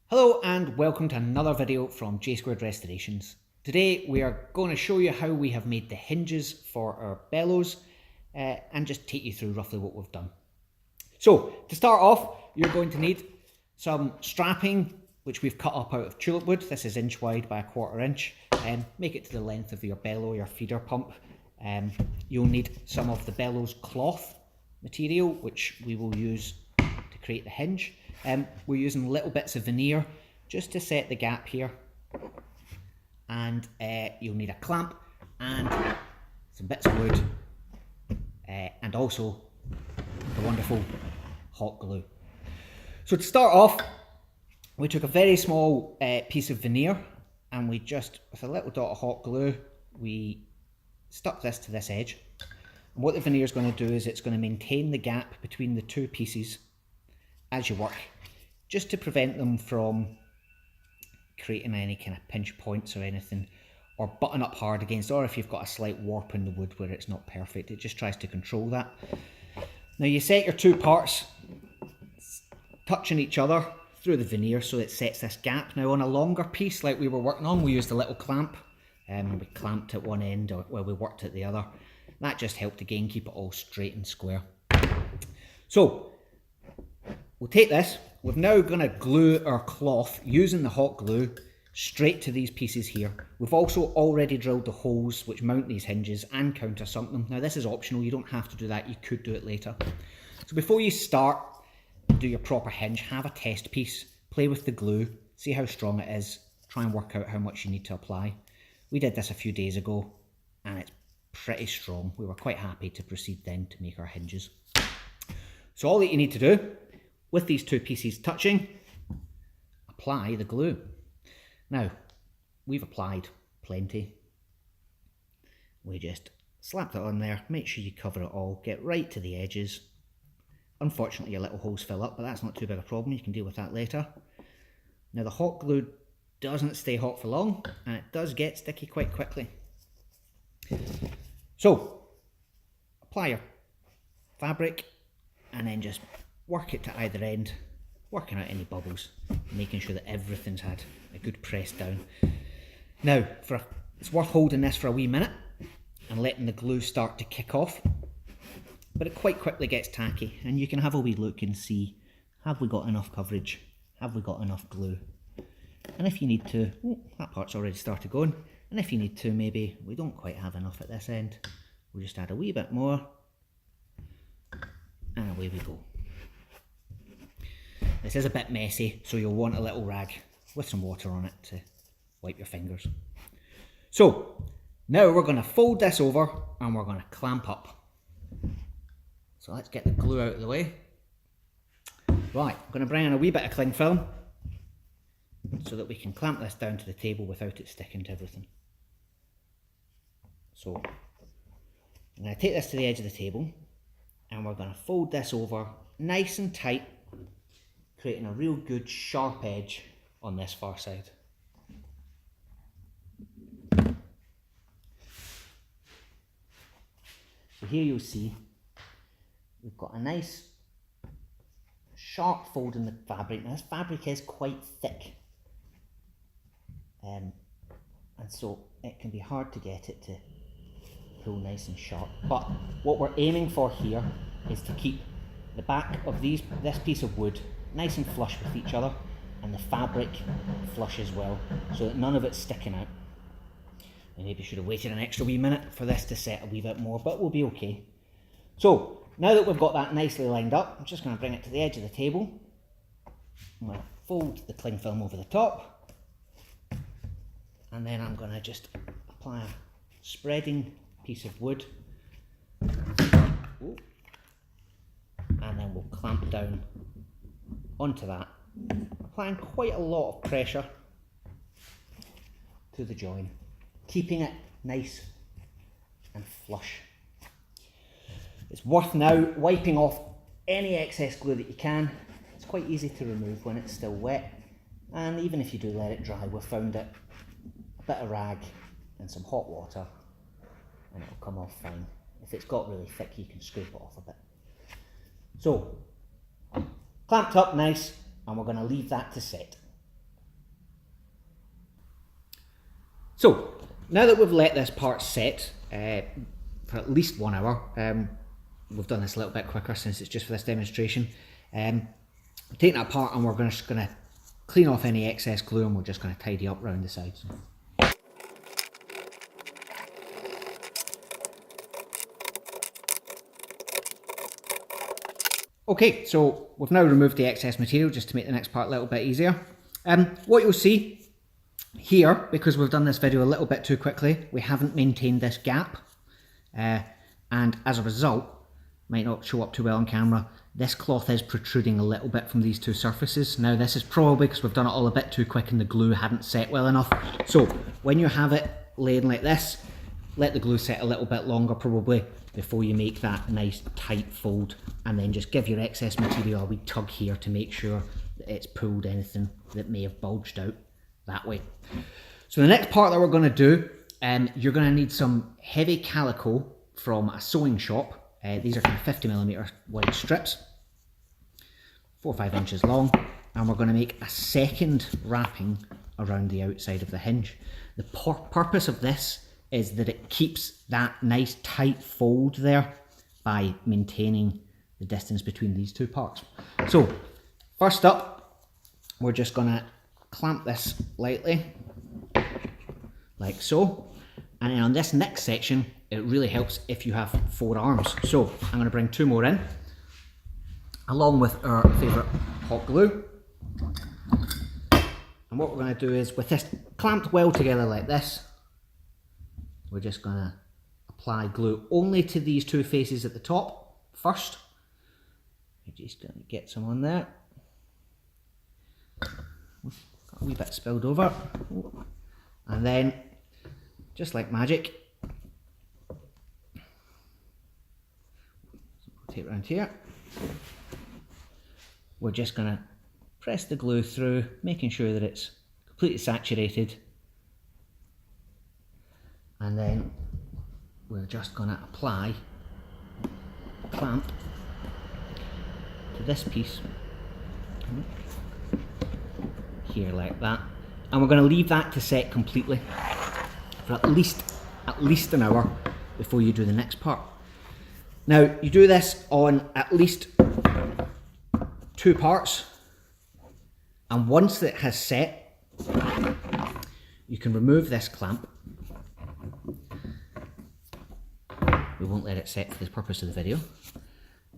Hello and welcome to another video from J Squared Restorations. Today we are going to show you how we have made the hinges for our bellows and just take you through roughly what we've done. So to start off, you're going to need some strapping which we've cut up out of tulip wood. This is inch wide by 1/4 inch. Make it to the length of your bellow, your feeder pump. You'll need some of the bellows cloth material which we will use to create the hinge. We're using little bits of veneer just to set the gap here, and you'll need a clamp and some bits of wood and also the wonderful hot glue. So to start off, we took a very small piece of veneer and we just, with a little dot of hot glue, we stuck this to this edge. And what the veneer is going to do is it's going to maintain the gap between the two pieces as you work, just to prevent them from creating any kind of pinch points or anything, or button up hard against, or if you've got a slight warp in the wood where it's not perfect, it just tries to control that. Now you set your two parts touching each other through the veneer so it sets this gap. Now on a longer piece like we were working on, we used a little clamp, and we clamped at one end or where we worked at the other. That just helped again keep it all straight and square. So we'll take this, we're now going to glue our cloth using the hot glue straight to these pieces here. We've also already drilled the holes which mount these hinges and countersunk them. Now this is optional, you don't have to do that, you could do it later. So before you start and do your proper hinge, have a test piece, play with the glue, see how strong it is, try and work out how much you need to apply. We did this a few days ago and it's pretty strong. We were quite happy to proceed then to make our hinges. So all that you need to do, with these two pieces touching, apply the glue. Now, we've applied plenty. We just slap that on there, make sure you cover it all, get right to the edges. Unfortunately, your little holes fill up, but that's not too big a problem, you can deal with that later. Now, the hot glue doesn't stay hot for long, and it does get sticky quite quickly. So, apply your fabric, and then just work it to either end, working out any bubbles, making sure that everything's had a good press down. Now, it's worth holding this for a wee minute and letting the glue start to kick off, but it quite quickly gets tacky, and you can have a wee look and see, have we got enough coverage, have we got enough glue, and if you need to, that part's already started going, and if you need to, maybe we don't quite have enough at this end, we'll just add a wee bit more, and away we go. This is a bit messy, so you'll want a little rag with some water on it to wipe your fingers. So, now we're going to fold this over and we're going to clamp up. So let's get the glue out of the way. Right, I'm going to bring in a wee bit of cling film so that we can clamp this down to the table without it sticking to everything. So, I'm going to take this to the edge of the table and we're going to fold this over nice and tight, creating a real good sharp edge on this far side. So here you'll see we've got a nice sharp fold in the fabric. Now this fabric is quite thick, and so it can be hard to get it to pull nice and sharp, but what we're aiming for here is to keep the back of this piece of wood nice and flush with each other, and the fabric flush as well, so that none of it's sticking out. I maybe should have waited an extra wee minute for this to set a wee bit more, but we'll be okay. So now that we've got that nicely lined up, I'm just going to bring it to the edge of the table. I'm going to fold the cling film over the top, and then I'm going to just apply a spreading piece of wood, and then we'll clamp down onto that, applying quite a lot of pressure to the join, keeping it nice and flush. It's worth now wiping off any excess glue that you can. It's quite easy to remove when it's still wet, and even if you do let it dry, we've found it, a bit of rag and some hot water and it'll come off fine. If it's got really thick, you can scrape it off a bit. So, clamped up nice, and we're going to leave that to set. So now that we've let this part set for at least 1 hour, we've done this a little bit quicker since it's just for this demonstration. Taking it apart, and we're just going to clean off any excess glue, and we're just going to tidy up around the sides. Okay, so we've now removed the excess material just to make the next part a little bit easier. What you'll see here, because we've done this video a little bit too quickly, we haven't maintained this gap, and as a result, might not show up too well on camera, this cloth is protruding a little bit from these two surfaces. Now this is probably because we've done it all a bit too quick and the glue hadn't set well enough. So when you have it laying like this, let the glue set a little bit longer probably before you make that nice tight fold, and then just give your excess material a wee tug here to make sure that it's pulled anything that may have bulged out that way. So the next part that we're going to do, you're going to need some heavy calico from a sewing shop. These are kind of 50mm wide strips, 4 or 5 inches long, and we're going to make a second wrapping around the outside of the hinge. The purpose of this is that it keeps that nice tight fold there by maintaining the distance between these two parts. So first up, we're just going to clamp this lightly, like so, and then on this next section, it really helps if you have 4 arms. So I'm going to bring 2 more in, along with our favourite hot glue. And what we're going to do is, with this clamped well together like this, we're just going to apply glue only to these 2 faces at the top first. You're just going to get some on there. Got a wee bit spilled over. And then, just like magic, rotate around here. We're just going to press the glue through, making sure that it's completely saturated. And then we're just going to apply the clamp to this piece here like that, and we're going to leave that to set completely for at least an hour before you do the next part. Now you do this on at least 2 parts, and once it has set, you can remove this clamp. We won't let it set for the purpose of the video.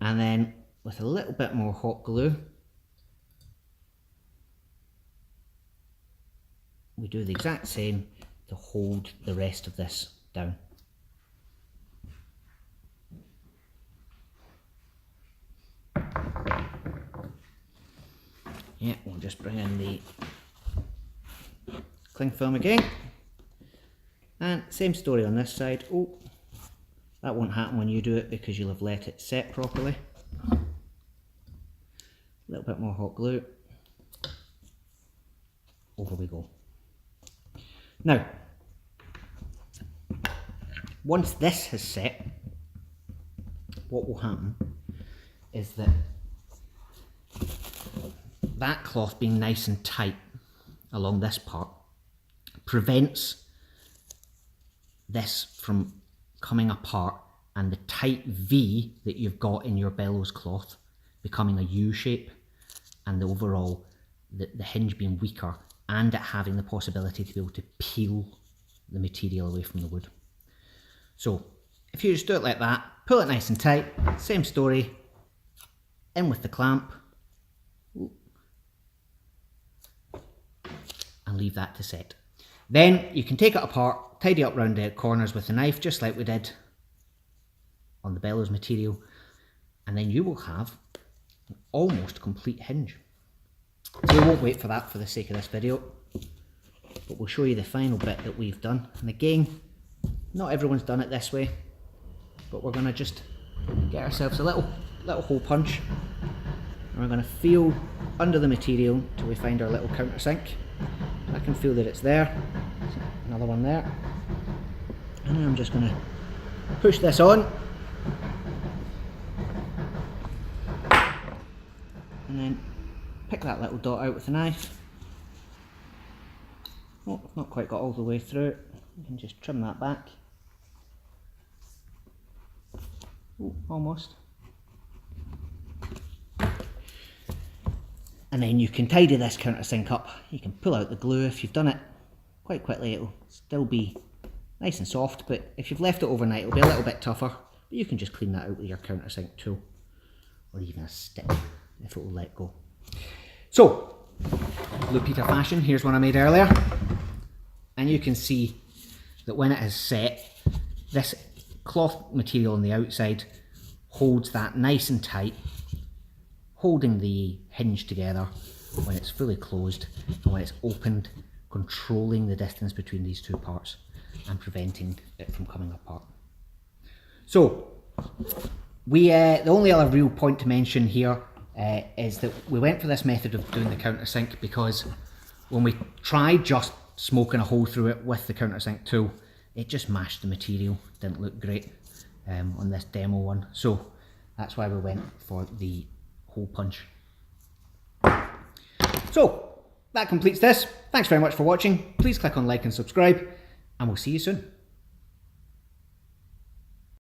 And then with a little bit more hot glue, we do the exact same to hold the rest of this down. Yeah, we'll just bring in the cling film again. And same story on this side. Oh, that won't happen when you do it because you'll have let it set properly. A little bit more hot glue. Over we go. Now, once this has set, what will happen is that that cloth being nice and tight along this part prevents this from coming apart and the tight V that you've got in your bellows cloth becoming a U shape, and the overall the hinge being weaker, and it having the possibility to be able to peel the material away from the wood. So if you just do it like that, pull it nice and tight, same story, in with the clamp, and leave that to set. Then you can take it apart, tidy up round the corners with a knife, just like we did on the bellows material, and then you will have an almost complete hinge. So we won't wait for that for the sake of this video, but we'll show you the final bit that we've done. And again, not everyone's done it this way, but we're going to just get ourselves a little hole punch, and we're going to feel under the material till we find our little countersink. I can feel that it's there. Another one there, and I'm just going to push this on, and then pick that little dot out with a knife, Oh, I've not quite got all the way through it. You can just trim that back. Oh, almost. And then you can tidy this countersink up. You can pull out the glue. If you've done it quite quickly, it'll still be nice and soft, but if you've left it overnight, it'll be a little bit tougher. But you can just clean that out with your countersink tool, or even a stick if it will let go. So, Blue Peter fashion, here's one I made earlier. And you can see that when it is set, this cloth material on the outside holds that nice and tight, holding the hinge together when it's fully closed, and when it's opened, controlling the distance between these two parts and preventing it from coming apart. So, the only other real point to mention here is that we went for this method of doing the countersink because when we tried just smoking a hole through it with the countersink tool, it just mashed the material, didn't look great on this demo one. So that's why we went for the hole punch. So that completes this. Thanks very much for watching. Please click on like and subscribe, and we'll see you soon.